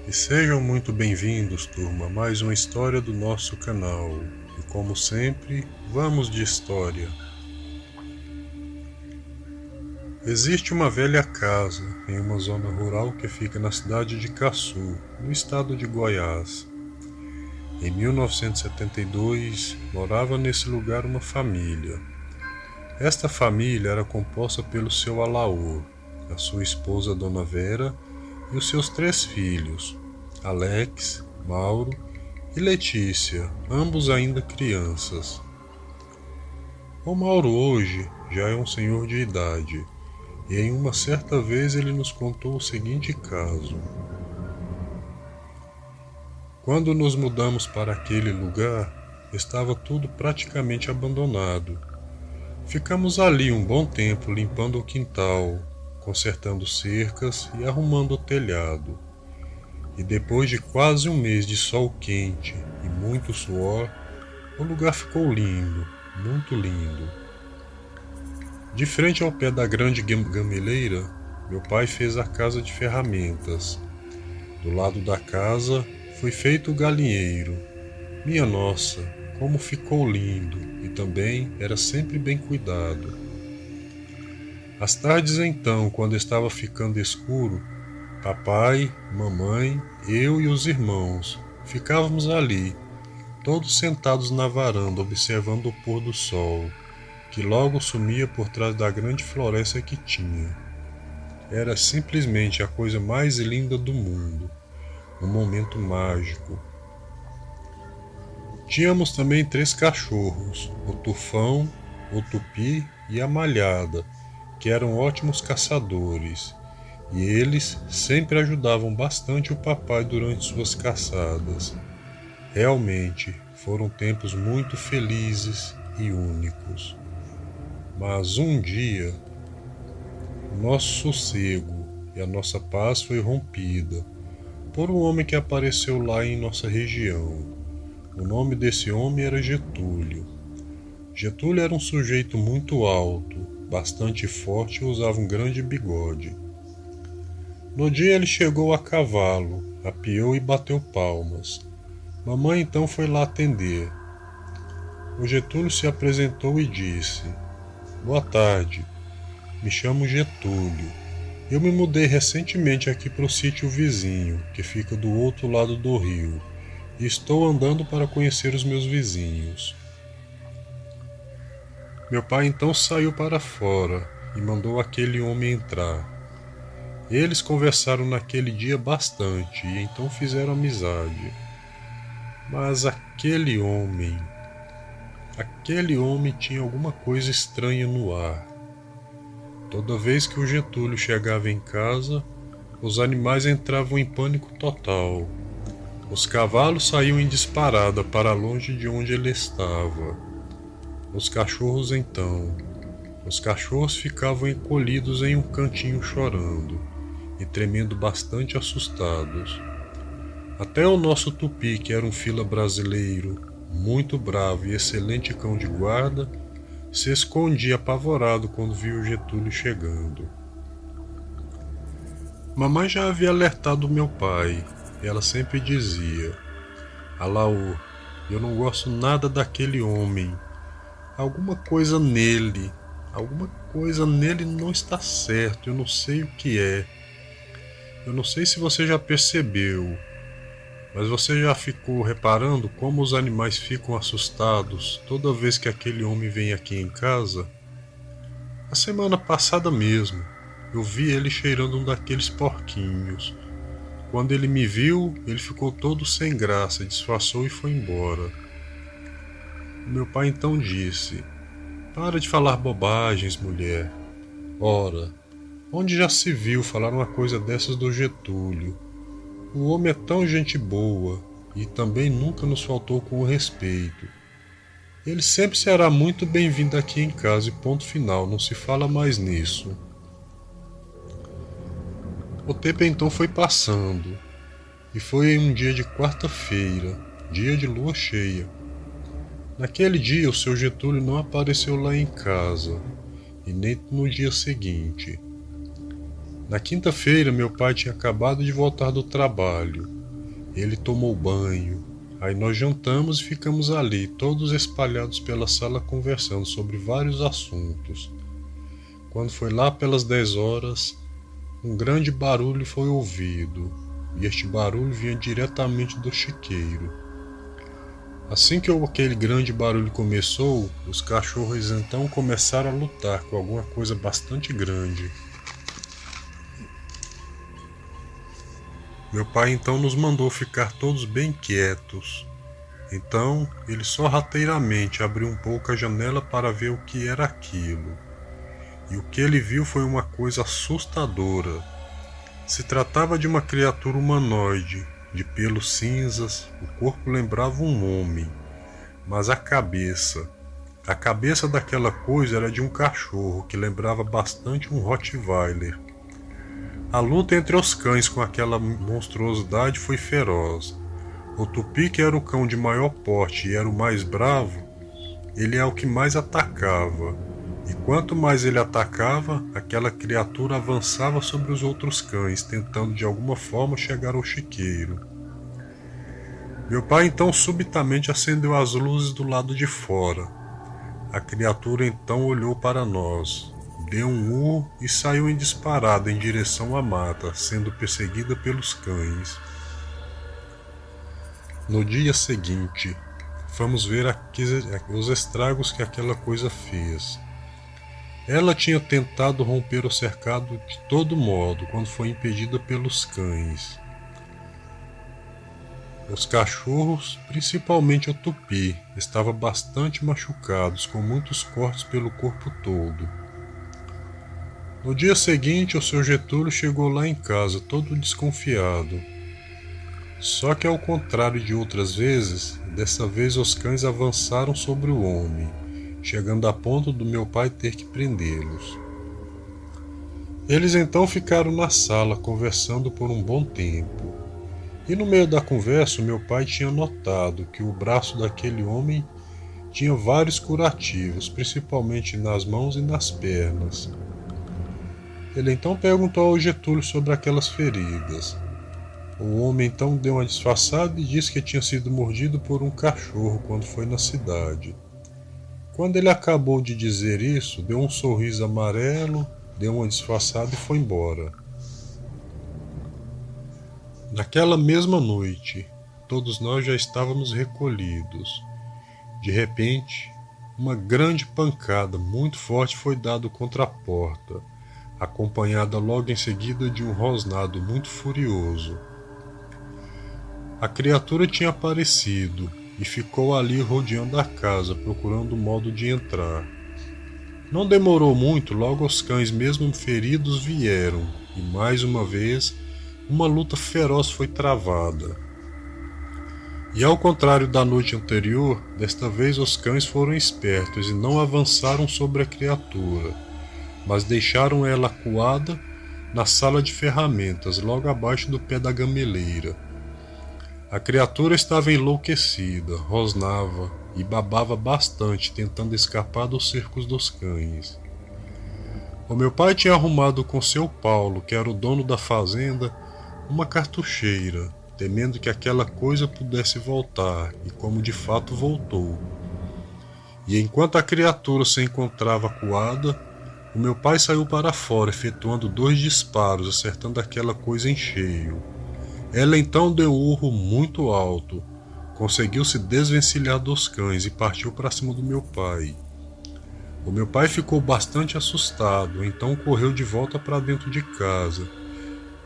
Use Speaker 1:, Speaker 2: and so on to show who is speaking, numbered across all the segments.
Speaker 1: E sejam muito bem-vindos, turma, a mais uma história do nosso canal. E como sempre, vamos de história. Existe uma velha casa em uma zona rural que fica na cidade de Caçu, no estado de Goiás. Em 1972, morava nesse lugar uma família. Esta família era composta pelo seu Alaor, a sua esposa Dona Vera e os seus 3 filhos, Alex, Mauro e Letícia, ambos ainda crianças. O Mauro hoje já é um senhor de idade, e em uma certa vez ele nos contou o seguinte caso. Quando nos mudamos para aquele lugar, estava tudo praticamente abandonado. Ficamos ali um bom tempo limpando o quintal, consertando cercas e arrumando o telhado. E depois de quase um mês de sol quente e muito suor, o lugar ficou lindo, muito lindo. De frente ao pé da grande gameleira, meu pai fez a casa de ferramentas. Do lado da casa foi feito o galinheiro. Minha nossa, como ficou lindo e também era sempre bem cuidado. Às tardes então, quando estava ficando escuro, papai, mamãe, eu e os irmãos ficávamos ali, todos sentados na varanda observando o pôr do sol, que logo sumia por trás da grande floresta que tinha. Era simplesmente a coisa mais linda do mundo, um momento mágico. Tínhamos também 3 cachorros, o Tufão, o Tupi e a Malhada, que eram ótimos caçadores, e eles sempre ajudavam bastante o papai durante suas caçadas. Realmente foram tempos muito felizes e únicos. Mas um dia, o nosso sossego e a nossa paz foi rompida por um homem que apareceu lá em nossa região. O nome desse homem era Getúlio. Getúlio era um sujeito muito alto, bastante forte e usava um grande bigode. No dia ele chegou a cavalo, apeou e bateu palmas. Mamãe então foi lá atender. O Getúlio se apresentou e disse: "Boa tarde, me chamo Getúlio. Eu me mudei recentemente aqui para o sítio vizinho, que fica do outro lado do rio, e estou andando para conhecer os meus vizinhos." Meu pai então saiu para fora e mandou aquele homem entrar. Eles conversaram naquele dia bastante e então fizeram amizade. Mas aquele homem tinha alguma coisa estranha no ar. Toda vez que o Getúlio chegava em casa, os animais entravam em pânico total. Os cavalos saíam em disparada para longe de onde ele estava. Os cachorros ficavam encolhidos em um cantinho chorando e tremendo bastante assustados. Até o nosso Tupi, que era um fila brasileiro, muito bravo e excelente cão de guarda, se escondia apavorado quando viu o Getúlio chegando. Mamãe já havia alertado meu pai, e ela sempre dizia: "Alaor, eu não gosto nada daquele homem. Alguma coisa nele não está certo, eu não sei o que é. Eu não sei se você já percebeu, mas você já ficou reparando como os animais ficam assustados toda vez que aquele homem vem aqui em casa? A semana passada mesmo, eu vi ele cheirando um daqueles porquinhos. Quando ele me viu, ele ficou todo sem graça, disfarçou e foi embora." Meu pai então disse: "Para de falar bobagens, mulher. Ora, onde já se viu falar uma coisa dessas do Getúlio? O homem é tão gente boa e também nunca nos faltou com respeito. Ele sempre será muito bem-vindo aqui em casa e ponto final, não se fala mais nisso." O tempo então foi passando, e foi um dia de quarta-feira, dia de lua cheia. Naquele dia o seu Getúlio não apareceu lá em casa, e nem no dia seguinte. Na quinta-feira meu pai tinha acabado de voltar do trabalho, Ele tomou banho. Aí nós jantamos e ficamos ali, todos espalhados pela sala conversando sobre vários assuntos. Quando foi lá pelas 10 horas, um grande barulho foi ouvido, e este barulho vinha diretamente do chiqueiro. Assim que aquele grande barulho começou, os cachorros então começaram a lutar com alguma coisa bastante grande. Meu pai então nos mandou ficar todos bem quietos. Então ele só rateiramente abriu um pouco a janela para ver o que era aquilo. E o que ele viu foi uma coisa assustadora. Se tratava de uma criatura humanoide, de pelos cinzas, o corpo lembrava um homem, mas a cabeça daquela coisa era de um cachorro que lembrava bastante um Rottweiler. A luta entre os cães com aquela monstruosidade foi feroz. O Tupi, que era o cão de maior porte e era o mais bravo, ele é o que mais atacava. E quanto mais ele atacava, aquela criatura avançava sobre os outros cães, tentando de alguma forma chegar ao chiqueiro. Meu pai então subitamente acendeu as luzes do lado de fora. A criatura então olhou para nós, deu um urro e saiu em disparada em direção à mata, sendo perseguida pelos cães. No dia seguinte, fomos ver os estragos que aquela coisa fez. Ela tinha tentado romper o cercado de todo modo quando foi impedida pelos cães. Os cachorros, principalmente o Tupi, estavam bastante machucados, com muitos cortes pelo corpo todo. No dia seguinte, o seu Getúlio chegou lá em casa, todo desconfiado. Só que, ao contrário de outras vezes, dessa vez os cães avançaram sobre o homem, chegando a ponto do meu pai ter que prendê-los. Eles então ficaram na sala conversando por um bom tempo. E no meio da conversa, meu pai tinha notado que o braço daquele homem tinha vários curativos, principalmente nas mãos e nas pernas. Ele então perguntou ao Getúlio sobre aquelas feridas. O homem então deu uma disfarçada e disse que tinha sido mordido por um cachorro quando foi na cidade. Quando ele acabou de dizer isso, deu um sorriso amarelo, deu uma disfarçada e foi embora. Naquela mesma noite, todos nós já estávamos recolhidos. De repente, uma grande pancada muito forte foi dada contra a porta, acompanhada logo em seguida de um rosnado muito furioso. A criatura tinha aparecido e ficou ali rodeando a casa, procurando um modo de entrar. Não demorou muito, logo os cães, mesmo feridos, vieram, e mais uma vez, uma luta feroz foi travada. E ao contrário da noite anterior, desta vez os cães foram espertos e não avançaram sobre a criatura, mas deixaram ela acuada na sala de ferramentas, logo abaixo do pé da gameleira. A criatura estava enlouquecida, rosnava e babava bastante, tentando escapar dos cercos dos cães. O meu pai tinha arrumado com seu Paulo, que era o dono da fazenda, uma cartucheira, temendo que aquela coisa pudesse voltar, e como de fato voltou. E enquanto a criatura se encontrava acuada, o meu pai saiu para fora, efetuando 2 disparos, acertando aquela coisa em cheio. Ela então deu um urro muito alto, conseguiu se desvencilhar dos cães e partiu para cima do meu pai. O meu pai ficou bastante assustado, então correu de volta para dentro de casa.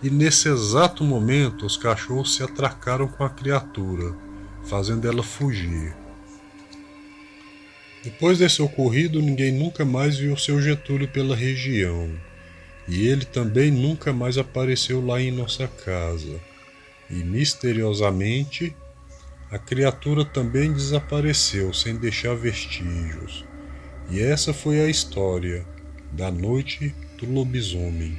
Speaker 1: E nesse exato momento os cachorros se atracaram com a criatura, fazendo ela fugir. Depois desse ocorrido, ninguém nunca mais viu seu Getúlio pela região, e ele também nunca mais apareceu lá em nossa casa. E misteriosamente, a criatura também desapareceu sem deixar vestígios. E essa foi a história da Noite do Lobisomem.